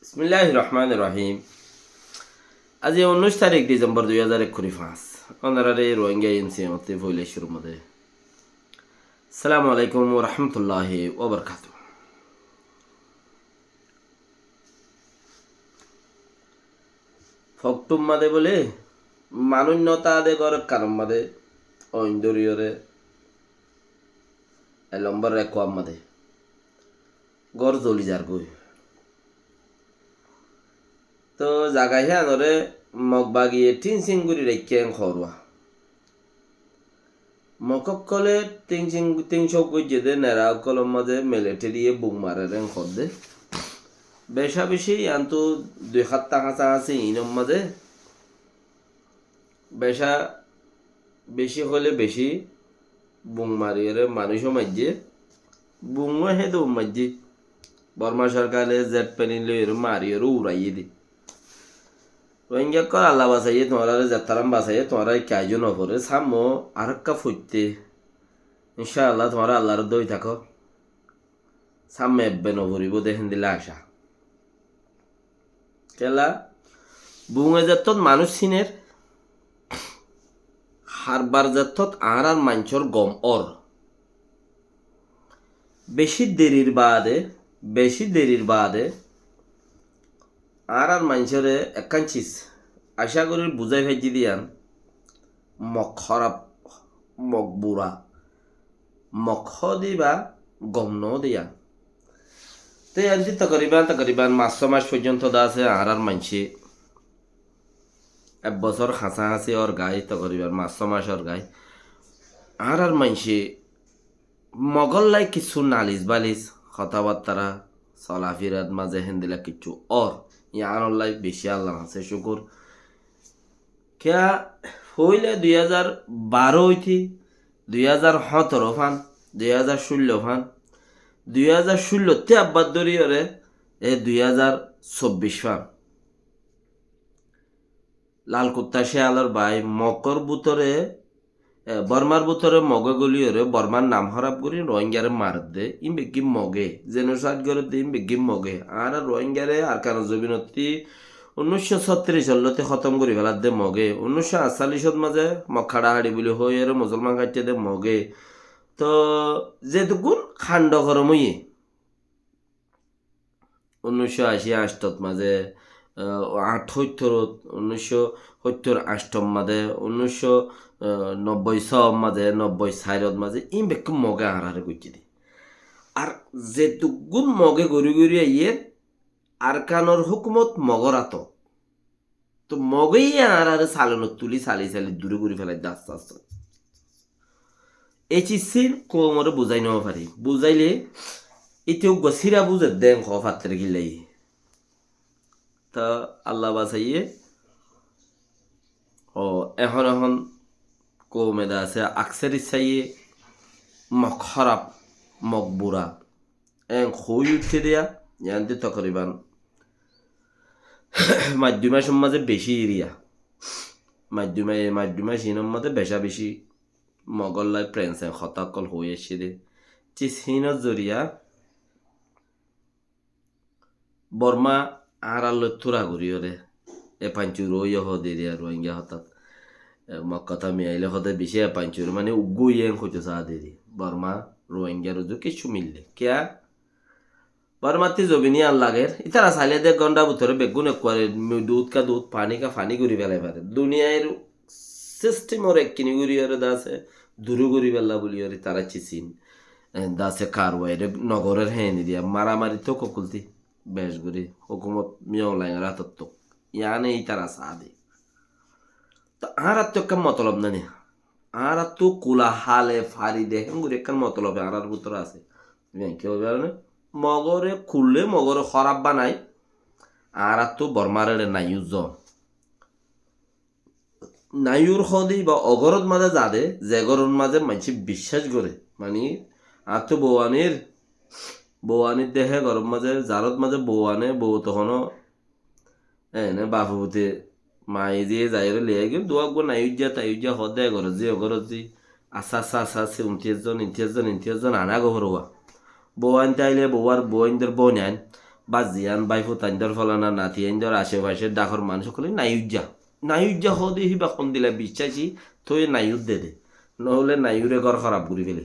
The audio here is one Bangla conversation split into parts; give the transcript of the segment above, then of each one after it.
বিসমিল্লাহির রহমানির রহিম। আজ 19 তারিখ ডিসেম্বর 2025 অনারারে রোহিঙ্গা ইনসিয়ামতে ফইলে শুরু মধ্যে আসসালামু আলাইকুম ওয়া রাহমাতুল্লাহি ওয়া বারাকাতুহু। ফকটুম মাদে বলে মানন্যতা আদে গর কারম মাদে ঐন্দরিয়রে লম্বর রেকোয়াম মাদে গর জলি যার গই তো জাগাই হে আনরে মগবাগিয়ে টিন সিঙ্গুরি রেখেন খরওয়া মককলে তিনশো গজ্জেদে নেরা কলম মাঝে মিলিটারিয়ে বুক মারে রেন খদ্দে বেশা বেশি আন্তু 2 হাত টাকা আছে ইনম মাঝে বেশা বেশি হলে বেশি বুং মারিয়ে মানুষও মাঝে বুংও হে তো মাঝে বর্মা সরকারে জেট পেনিলে মারিয়ে উড়াইয়ে দি রোহিঙ্গা কর আল্লাহ বাসাইয়ে তোমারা যাত্রাম বাসাইয়ে তোমারা কাজও নকরে সামো আরেকটা ফুটতে ইনশাআল্লাহ তোমারা আল্লাহর দই থাকো সামনে এব্বে নভরিব দেখেন দিলে আশা কেলা বুঙে যাত্তত মানুষ চিনের হারবার যাত্তত আর মাঞ্চর গম অর বেশি দেরির বাদে আর মাঞ্চরে একান চিজ আশা করি বুঝাই ভেজি দিয়ান মগ খরাপ মগ বুড়া মগ দিবা গম ন দিয়া তো আনছি তকরিবান 500 মাস পর্যন্ত দা আছে আর মানছি 1 বছর হাসাহাসি ওর গাই তকরিবান 500 মাস ওর গাই আর মানছি মগল লাই কিছু নালিশ বালিশ কথাবার্তারা চলাফিরাত মাঝে হেন্দিলা কিছু অর ইয়ার লাই বেশি আল্লাহ আছে শুকুর কেয়া হইলে 2012 হইতি 2017 ফান 2016 ফান 2016 আব্বাদ দরিয়রে 2024 ফান লাল কুত্তা শেয়ালর বাই মকর বুতরে বর্মার বুতরে মগে গলিয়রে বর্মার নাম খারাপ করি রোহিঙ্গারে মার দে ইম বেগিম মগে জেনোসাইড করে দে ইম বেগিম মগে আর রোহিঙ্গারে আর কারণ জমিনতি 1936 সালতে খতম করি ফেলার দে মগে 1948 মাঝে মখাড়া হাড়ি বলে হয়ে আর মুসলমান কাটতে দে মগে তো যেটুকুন খান্ড করমই 1980 মাঝে 1970 মাঝে 1990 মাঝে 90 মাঝে ইম বেকুম মগে হারারে গুছি দি আর যেটুকুন মগে গড়ি গড়ি আইয়ে আর কানোর হুকুমত মগরাত তো মগেই আর সালানো তুলি সালি দূরে করে ফেলাই আস্তে আস্তে এই চিসির কোমরে বুঝাই নেওয়া পারি বুঝাইলে এতেও গছিরা বুঝে দেন খ ফাত্রে গিলাই তা আল্লাহ বাসাইয়ে ও এখন কৌমেদা আছে আকসার ইচ্ছাইয়ে মগ খারাপ মগ বুড়া হই উঠে দেয়া জানতে তকরিবান মাধ্যমা সমাজে বেশি এরিয়া মাধ্যমা সিনম মধ্যে বেশি মগল্লাই প্রেন্স হতাকল হয়ে এসে দে চিসিনত জরিয়া বর্মা আর আল্লো থুরা ঘুরিয়রে পাঞ্চুর ওই হদিয়া রোহিঙ্গা হঠাৎ মক্কতা মিয়াইলে হতে বেশি পাঞ্চুর মানে উগুইয়ে হইতে চা দেরি বর্মা রোহিঙ্গার কিছু মিললে কেয়া বর্মাতি জমিনি আর লাগের ইতারা চাইলে দে গন্ডা বুথরে বেগুন একবারে দুধ কা দুধ পানি কা পানি করি পেলাই পারে দুনিয়ার সিস্টেমর এক কিনি করিয়রে দাসে দূর করি পেলা বলিয়রে তারা চিচিন দাসে কারওয়াইরে নগরের হ্যাঁ দিয়া মারামারি তো ককুলতি বেশ করি হুকুমত মিয়াও লাই রাতত তো ইয়ানে এই তারা সাদে তো আর তো কাম মতলব না নে আর তো কুলা হালে ফারি দে হেঙ্গুর একখান মতলব আর ভিতরে আছে কেউ না মগরে খুললে মগরে খরাব বানাই আর তো বর্মারে নাইউজ নাইউর হদি বা অগরত মাঝে যাদে জেগরর মাঝে মানুষ বিশ্বাস করে মানে আর তো বৌয়ানির দেহে গরম মাঝে জারত মাঝে বৌয়ানে বউ তখনও এনে বাপুতে মাই দিয়ে যাই লিয়ে গেল দুয়াক নাইউজা হদে অগরজি আশা 29 জন আনা গহরোয়া বৌয়ান তাইলে বৌয়ার বৌয়ানদের বৌনান বা জিয়ান বাইফু তাইন্দর ফলানা নাতি আইন্দর আশেপাশে ডাকর মানুষ সকলে নাইউজ্জা হদি হিবা কোন দিলে বিশ্বাসী তো নাইউদ দে নহলে নাইউরে ঘর খারাপ করে ফেলে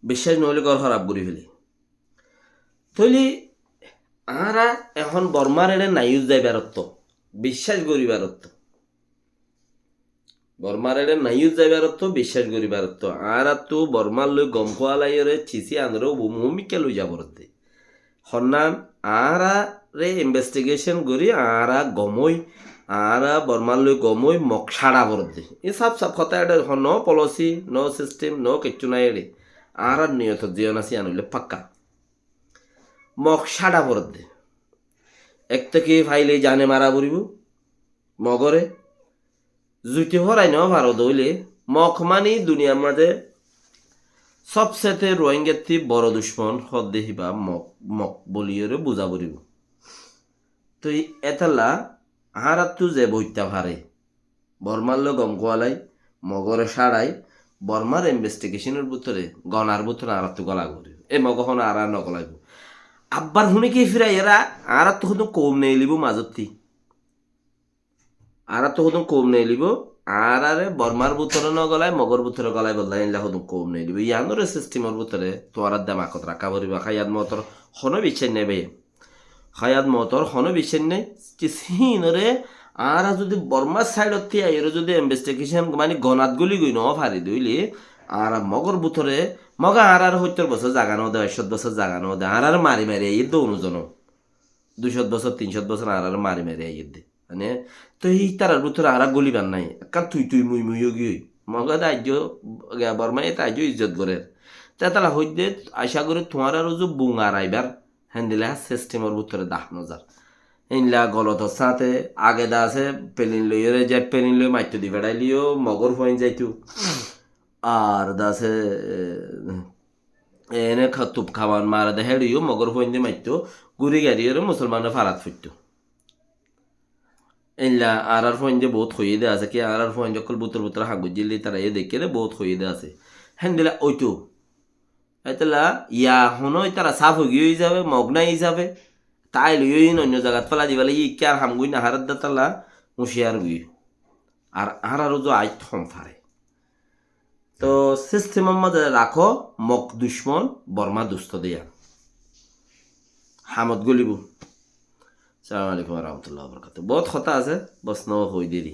বিশ্বাস নহলে ঘর খারাপ করে ফেলে তৈলি আরা এখন বর্মার এড়ে নাইউজ যাইবার অর্থ বিশ্বাস করিবার অর্থ বর্মার এড়ে নাইউজ যাইবার অর্থ বিশ্বাস করিবার অর্থ আর তো বর্মার লই গম খোয়ালাইরে চিচি আনরো ভূমিকা লই যাবর সন্ধান আরা রে ইনভেস্টিগেশন করি আরা গমই আরা বর্মার লই গমই মক সাড়া বরদে এ সাপ কথা এটা ন পলিসি ন সিস্টেম ন কিচ্ছু নাই রে আরা নিয়ত জীবন আছে আনলে পাক্কা মক সাড়া বরদে এক থেকে ফাইলে জানে মারা বরিব মগরে জুইতে হরাই ন ভারত হইলে মক মানি দুনিয়ার মাঝে সবচেয়ে রোহিঙ্গার বড় দুশ্মন হদ দেখিবা মক মক বলিয়রে বুঝা পড়িব তো এতালা আহারাতু যে বইতা ভারে বর্মার লো গম গোয়ালাই মগরে সারাই বর্মার ইনভেস্টিগেশনের ভিতরে গনার ভিতরে আরাতু গলা করিব এ মগখন আর নগলাইব আব্বার শুনে কি ফিরাই এরা আর তো হতো কম নেই লিব মাজতি আর তো হতো কম নেই লিব আর আরে বর্মার ভিতরে ন গলায় মগর ভিতরে গলায় বদলাই এলা হতো কম নেই লিব ইয়ানোর সিস্টেমের ভিতরে তোয়ার দাম আকত রাখা পড়িবা খাইয়াত মতর হনো বিচ্ছেন নেবে খায়াত মতর হনো বিচ্ছেন নেই সিনরে আর যদি বর্মার সাইডত থেকে এর যদি ইনভেস্টিগেশন মানে গনাত গুলি গই ন ফারি দইলে আর মগর ভিতরে মগা আর 70 বছর জাগানো দেয় 100 বছর জাগানো দেয় আর মারি মারি এই দো অনুজন 200 বছর 300 বছর আর মারি মারি এই দে মানে তো এই তারার ভিতরে আর গলিবার নাই কারণ তুই মুই গিয়ে মগা দাহ্য বর্মাই তাহ্য ইজ্জত করে তালা হইতে আশা করি তোমার আর যে বুঙার আইবার হ্যান্ডিলা সিস্টেমের ভিতরে দাহ নজার ইনলা গলত সাথে আগে দা আছে পেলিন লইরে যে পেলিন লই মাইতো দি বেড়াই লিও মগর ফইন যাইতু আর দাসে এনে খাতুপ খাওয়ান মারা দে হেড়িও মগর ফইন দিয়ে মাইতো গুড়ি গাড়িয়ে মুসলমানের ফারাত ফুটতো ইনলা আর ফইন দিয়ে বহুত হইয়ে দে আছে কি আর ফইন যখন বুতর হাগু জিল্লি তারা এ দেখে বহুত হইয়ে দে আছে হ্যান্ডিলা ওইতো এতলা ইয়া হনো তারা সাফ হয়ে যাবে মগনাই যাবে তাই লই অন্য জায়গাত ফেলা দিবালে ই কে আর হামগুই না হারাত দাতালা হুঁশিয়ার গুই আর আরও যে আইত হম ফারে তো সিস্টেমের মধ্যে রাখো মক দুশ্মন বর্মা দুস্থ দিয়া হামদ গলিব সালাম আলাইকুম রহমতুল্লাহ বরকাত বহুত কথা আছে বস ন হই দেরি